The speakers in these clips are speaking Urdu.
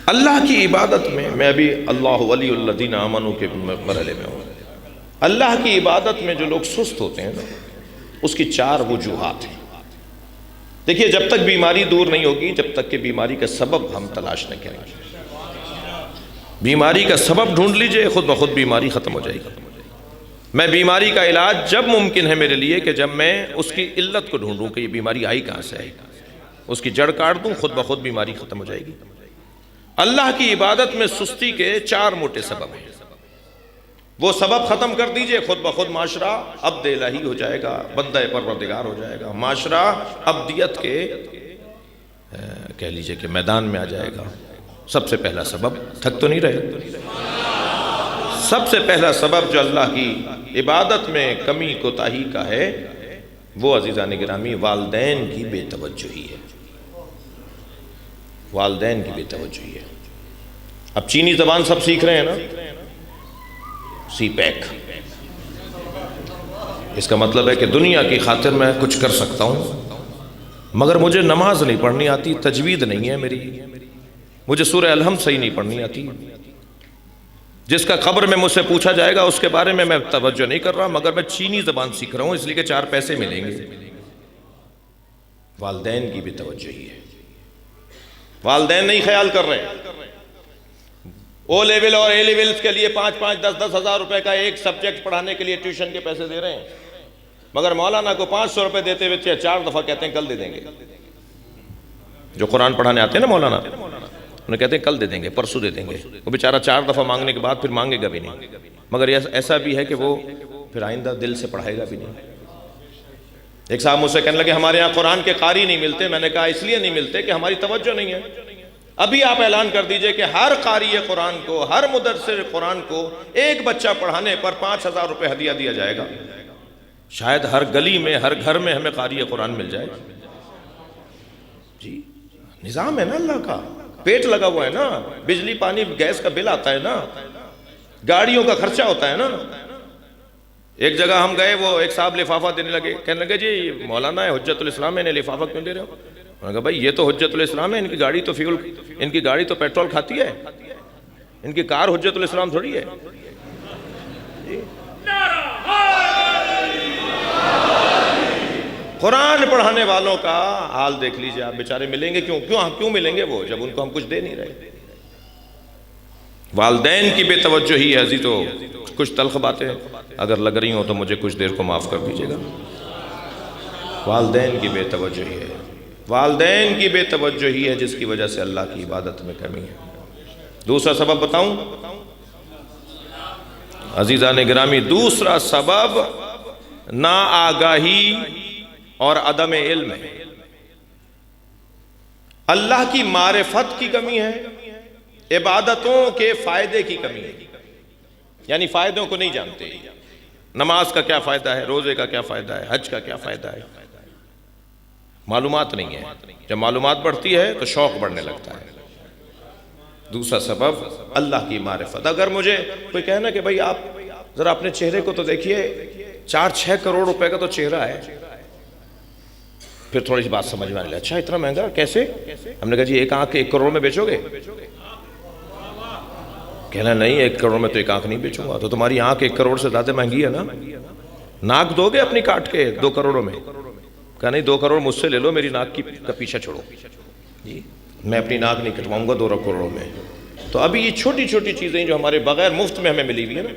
اللہ کی عبادت میں ابھی اللہ ولی الذین آمنوا کے مرحلے میں ہوں. اللہ کی عبادت میں جو لوگ سست ہوتے ہیں نا، اس کی 4 وجوہات ہیں. دیکھیے، جب تک بیماری دور نہیں ہوگی، جب تک کہ بیماری کا سبب ہم تلاش نہ کریں. بیماری کا سبب ڈھونڈ لیجئے، خود بخود بیماری ختم ہو جائے گی. میں بیماری کا علاج جب ممکن ہے میرے لیے کہ جب میں اس کی علت کو ڈھونڈوں کہ یہ بیماری آئی کہاں سے آئی، اس کی جڑ کاٹ دوں، خود بخود بیماری ختم ہو جائے گی. اللہ کی عبادت میں سستی کے 4 موٹے سبب ہیں. وہ سبب ختم کر دیجئے، خود بخود معاشرہ عبد الہی ہو جائے گا، بندہ پروردگار ہو جائے گا. معاشرہ عبدیت کے کہہ لیجئے کہ میدان میں آ جائے گا. سب سے پہلا سبب، تھک تو نہیں رہے، سب سے پہلا سبب جو اللہ کی عبادت میں کمی کوتاہی کا ہے، وہ عزیزان گرامی والدین کی بے توجہی ہے. والدین کی بے توجہی ہے. اب چینی زبان سب سیکھ رہے ہیں نا، سی پیک. اس کا مطلب ہے کہ دنیا کی خاطر میں کچھ کر سکتا ہوں، مگر مجھے نماز نہیں پڑھنی آتی، تجوید نہیں ہے میری، مجھے سورہ الحمد صحیح نہیں پڑھنی آتی. جس کا قبر میں مجھ سے پوچھا جائے گا اس کے بارے میں توجہ نہیں کر رہا، مگر میں چینی زبان سیکھ رہا ہوں اس لیے کہ 4 پیسے ملیں گے. والدین کی بے توجہی ہے. والدین نہیں خیال کر رہے. او لیول اور اے لیولز کے لیے 5-5 10-10 ہزار روپے کا ایک سبجیکٹ پڑھانے کے لیے ٹیوشن کے پیسے دے رہے ہیں، مگر مولانا کو 500 روپے دیتے ہوئے 4 دفعہ کہتے ہیں کل دے دیں گے. جو قرآن پڑھانے آتے ہیں نا مولانا، انہیں کہتے ہیں کل دے دیں گے، پرسوں دے دیں گے. وہ بیچارہ 4 دفعہ مانگنے کے بعد پھر مانگے گا بھی نہیں، مگر ایسا بھی ہے کہ وہ پھر آئندہ دل سے پڑھائے گا بھی نہیں. ایک صاحب مجھ سے کہنے لگے ہمارے یہاں قرآن کے قاری نہیں ملتے. میں نے کہا اس لیے نہیں ملتے کہ ہماری توجہ نہیں ہے. ابھی آپ اعلان کر دیجئے کہ ہر قاری قرآن کو، ہر مدرسے قرآن کو ایک بچہ پڑھانے پر 5,000 روپے ہدیہ دیا جائے گا. شاید ہر گلی میں، ہر گھر میں ہمیں قاری قرآن مل جائے. جی نظام ہے نا اللہ کا، پیٹ لگا ہوا ہے نا، بجلی پانی گیس کا بل آتا ہے نا، گاڑیوں کا خرچہ ہوتا ہے نا. ایک جگہ ہم گئے، وہ ایک صاحب لفافہ دینے لگے، کہنے لگے جی مولانا ہے حجت الاسلام ہے، انہیں لفافہ کیوں دے رہے ہو؟ انہوں نے کہا بھائی یہ تو حجت الاسلام ہے، ان کی گاڑی تو فیول، ان کی گاڑی تو پیٹرول کھاتی ہے، ان کی کار حجت الاسلام تھوڑی ہے. قرآن پڑھانے والوں کا حال دیکھ لیجئے آپ، بیچارے ملیں گے کیوں ملیں گے وہ جب ان کو ہم کچھ دے نہیں رہے. والدین کی بے توجہی ہے. عزیز تو کچھ تلخ باتیں اگر لگ رہی ہوں تو مجھے کچھ دیر کو معاف کر دیجئے گا. والدین کی بے توجہی ہے. والدین کی بے توجہی ہے جس کی وجہ سے اللہ کی عبادت میں کمی ہے. دوسرا سبب بتاؤں عزیزان گرامی؟ دوسرا سبب ناآگاہی اور عدم علم ہے. اللہ کی معرفت کی کمی ہے، عبادتوں کے فائدے کی کمی ہے. یعنی فائدوں کو نہیں جانتے. نماز کا کیا فائدہ ہے، روزے کا کیا فائدہ ہے، حج کا کیا فائدہ ہے، معلومات نہیں ہے. جب معلومات بڑھتی ہے تو شوق بڑھنے لگتا ہے. دوسرا سبب اللہ کی معرفت. اگر مجھے کوئی کہنا کہ بھئی آپ ذرا اپنے چہرے کو تو دیکھیے، 4-6 کروڑ روپے کا تو چہرہ ہے، پھر تھوڑی سی بات سمجھ میں آنے لگا، اچھا اتنا مہنگا کیسے؟ ہم نے کہا جی ایک آنکھ 1 کروڑ میں بیچو گے؟ کہنا نہیں 1 کروڑ میں تو ایک آنکھ نہیں بیچوں گا. تو تمہاری آنکھ 1 کروڑ سے زیادہ مہنگی ہے نا. ناک دو گے اپنی کاٹ کے 2 کروڑوں میں؟ کہا نہیں 2 کروڑ مجھ سے لے لو، میری ناک کا پیچھا چھوڑو. جی میں اپنی ناک نہیں کٹواؤں گا 2 کروڑوں میں. تو ابھی یہ چھوٹی چھوٹی چیزیں جو ہمارے بغیر مفت میں ہمیں ملی ہوئی ہیں نا،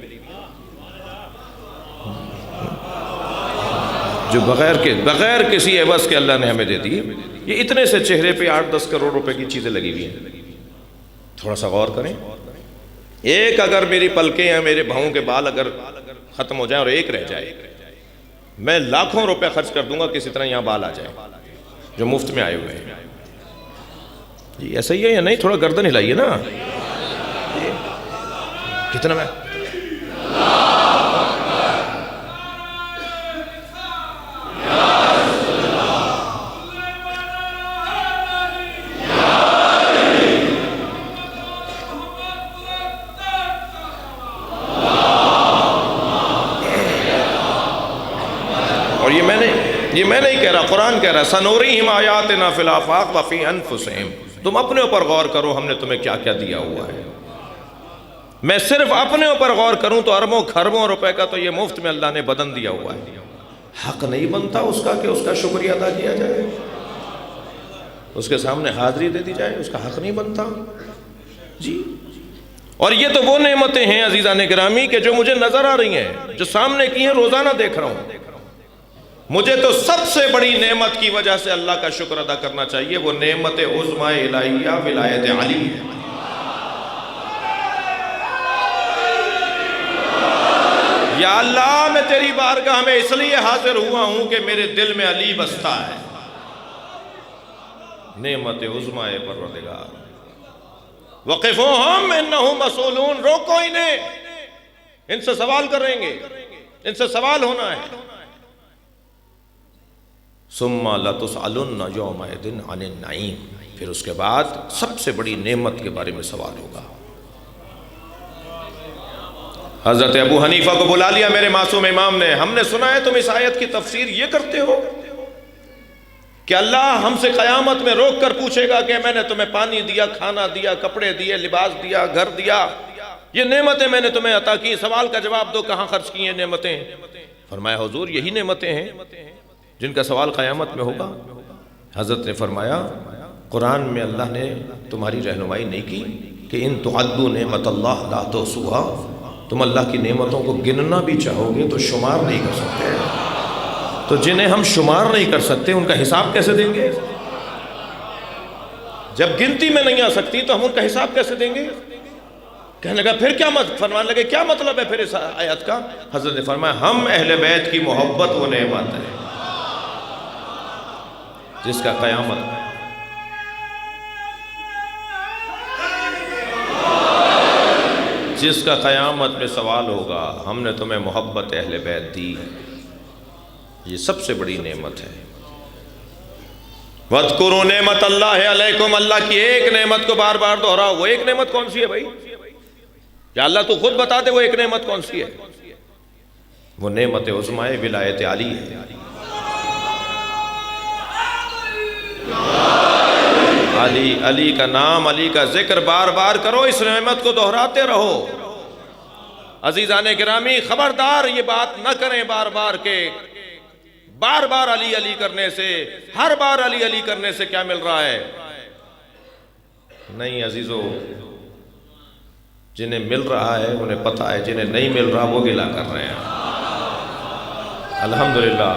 جو بغیر کسی عوض کے اللہ نے ہمیں دے دی، یہ اتنے سے چہرے پہ 8-10 کروڑ روپے کی چیزیں لگی ہوئی ہیں. تھوڑا سا غور کریں. ایک اگر میری پلکیں یا میرے بھاؤں کے بال اگر ختم ہو جائیں اور ایک رہ جائے، میں لاکھوں روپے خرچ کر دوں گا کسی طرح یہاں بال آ جائے جو مفت میں آئے ہوئے ہیں. جی ایسا ہی ہے یا نہیں؟ تھوڑا گردن ہلائیے نا. کتنا میں یہ میں نہیں کہہ رہا، قرآن کہہ رہا سنوريهم آياتنا في الآفاق وفي أنفسهم. تم اپنے اوپر غور کرو ہم نے تمہیں کیا کیا دیا ہوا ہے. میں صرف اپنے اوپر غور کروں تو اربوں خربوں روپے کا تو یہ مفت میں اللہ نے بدن دیا ہوا ہے. حق نہیں بنتا اس کا کہ اس کا شکریہ ادا کیا جائے, اس کے سامنے حاضری دے دی جائے, اس کا حق نہیں بنتا جی. اور یہ تو وہ نعمتیں ہیں عزیزان گرامی کہ جو مجھے نظر آ رہی ہیں, جو سامنے کی ہیں, روزانہ دیکھ رہا ہوں. مجھے تو سب سے بڑی نعمت کی وجہ سے اللہ کا شکر ادا کرنا چاہیے, وہ نعمت عظمہ الہیہ ولایت علی ہے. یا اللہ میں تیری بارگاہ میں اس لیے حاضر ہوا ہوں کہ میرے دل میں علی بستا ہے. نعمت عظمہ پروردگار, وقفوہم انہم مسئولون, روکو انہیں, ان سے سوال کریں گے, ان سے سوال ہونا ہے. ثم لتسألن یومئذ عن النعیم, پھر اس کے بعد سب سے بڑی نعمت کے بارے میں سوال ہوگا. حضرت ابو حنیفہ کو بلا لیا میرے معصوم امام نے, ہم نے سنا ہے تم اس آیت کی تفسیر یہ کرتے ہو کہ اللہ ہم سے قیامت میں روک کر پوچھے گا کہ میں نے تمہیں پانی دیا, کھانا دیا, کپڑے دیے, لباس دیا, گھر دیا, یہ نعمتیں میں نے تمہیں عطا کی, سوال کا جواب دو کہاں خرچ کی ہیں نعمتیں. فرمایا حضور یہی نعمتیں ہیں جن کا سوال قیامت میں ہوگا. حضرت نے فرمایا قرآن میں اللہ نے تمہاری رہنمائی نہیں کی کہ ان تعدوا نعمت اللہ لا تحصوها, تم اللہ کی نعمتوں کو گننا بھی چاہو گے تو شمار نہیں کر سکتے, تو جنہیں ہم شمار نہیں کر سکتے ان کا حساب کیسے دیں گے؟ جب گنتی میں نہیں آ سکتی تو ہم ان کا حساب کیسے دیں گے؟ کہنے لگا پھر کیا فرمانے لگے کیا مطلب ہے پھر اس آیت کا؟ حضرت نے فرمایا ہم اہل بیت کی محبت وہ نعمت ہے جس کا قیامت میں سوال ہوگا. ہم نے تمہیں محبت اہل بیت دی, یہ سب سے بڑی نعمت ہے. وَاذْكُرُوا نعمت اللہ علیکم, اللہ کی ایک نعمت کو بار بار دہراؤ. وہ ایک نعمت کون سی ہے بھائی؟ یا اللہ تو خود بتا دے وہ ایک نعمت کون سی ہے. وہ نعمت عظمہ ولایت علی ہے. علی کا نام, علی کا ذکر بار بار کرو, اس نعمت کو دہراتے رہو. عزیزان گرامی خبردار یہ بات نہ کریں بار بار کہ بار بار علی علی کرنے سے, ہر بار علی علی کرنے سے کیا مل رہا ہے. نہیں عزیزو, جنہیں مل رہا ہے انہیں پتہ ہے, جنہیں نہیں مل رہا وہ گلہ کر رہے ہیں. الحمدللہ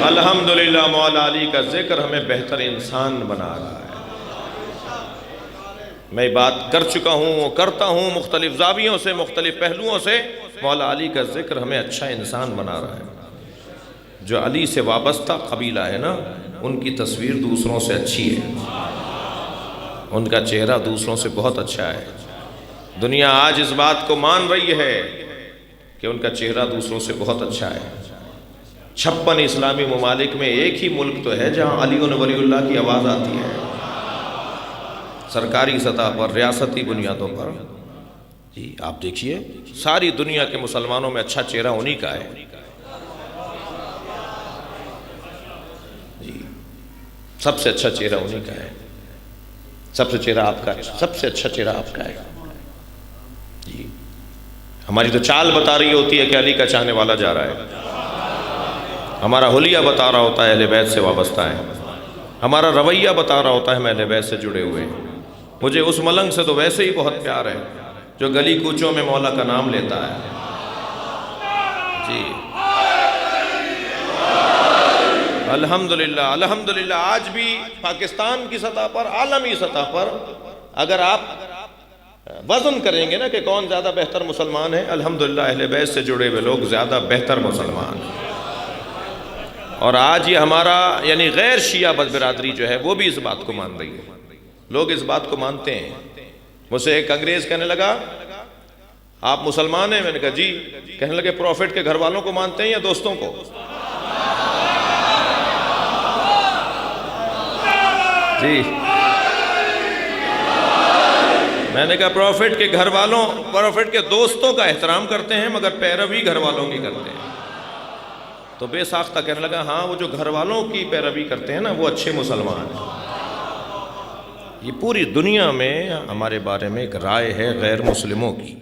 الحمدللہ مولا علی کا ذکر ہمیں بہتر انسان بنا رہا ہے. میں بات کر چکا ہوں, کرتا ہوں مختلف زاویوں سے, مختلف پہلوؤں سے. مولا علی کا ذکر ہمیں اچھا انسان بنا رہا ہے. جو علی سے وابستہ قبیلہ ہے نا, ان کی تصویر دوسروں سے اچھی ہے, ان کا چہرہ دوسروں سے بہت اچھا ہے. دنیا آج اس بات کو مان رہی ہے کہ ان کا چہرہ دوسروں سے بہت اچھا ہے. 56 اسلامی ممالک میں ایک ہی ملک تو ہے جہاں علی و ولی اللہ کی آواز آتی ہے, سرکاری سطح پر, ریاستی بنیادوں پر. جی آپ دیکھیے ساری دنیا کے مسلمانوں میں اچھا چہرہ انہی کا ہے. جی سب سے اچھا چہرہ انہی کا ہے, سب سے چہرہ آپ کا ہے, سب سے اچھا چہرہ آپ کا ہے. جی ہماری تو چال بتا رہی ہوتی ہے کہ علی کا چاہنے والا جا رہا ہے, ہمارا حلیہ بتا رہا ہوتا ہے اہل بیت سے وابستہ ہے, ہمارا رویہ بتا رہا ہوتا ہے ہم اہل بیت سے جڑے ہوئے ہیں. مجھے اس ملنگ سے تو ویسے ہی بہت پیار ہے جو گلی کوچوں میں مولا کا نام لیتا ہے. جی الحمدللہ الحمدللہ. آج بھی پاکستان کی سطح پر, عالمی سطح پر اگر آپ وزن کریں گے نا کہ کون زیادہ بہتر مسلمان ہے, الحمدللہ اہل بیت سے جڑے ہوئے لوگ زیادہ بہتر مسلمان ہیں. اور آج یہ ہمارا یعنی غیر شیعہ برادری جو ہے وہ بھی اس بات کو مان رہی ہے, لوگ اس بات کو مانتے ہیں. مجھ سے ایک انگریز کہنے لگا آپ مسلمان ہیں؟ میں نے کہا جی. کہنے لگے پروفٹ کے گھر والوں کو مانتے ہیں یا دوستوں کو؟ جی میں نے کہا پروفٹ کے گھر والوں, پروفٹ کے دوستوں کا احترام کرتے ہیں مگر پیروی گھر والوں کی کرتے ہیں. تو بے ساختہ کہنے لگا ہاں وہ جو گھر والوں کی پیروی کرتے ہیں نا وہ اچھے مسلمان ہیں۔ یہ پوری دنیا میں ہمارے بارے میں ایک رائے ہے غیر مسلموں کی۔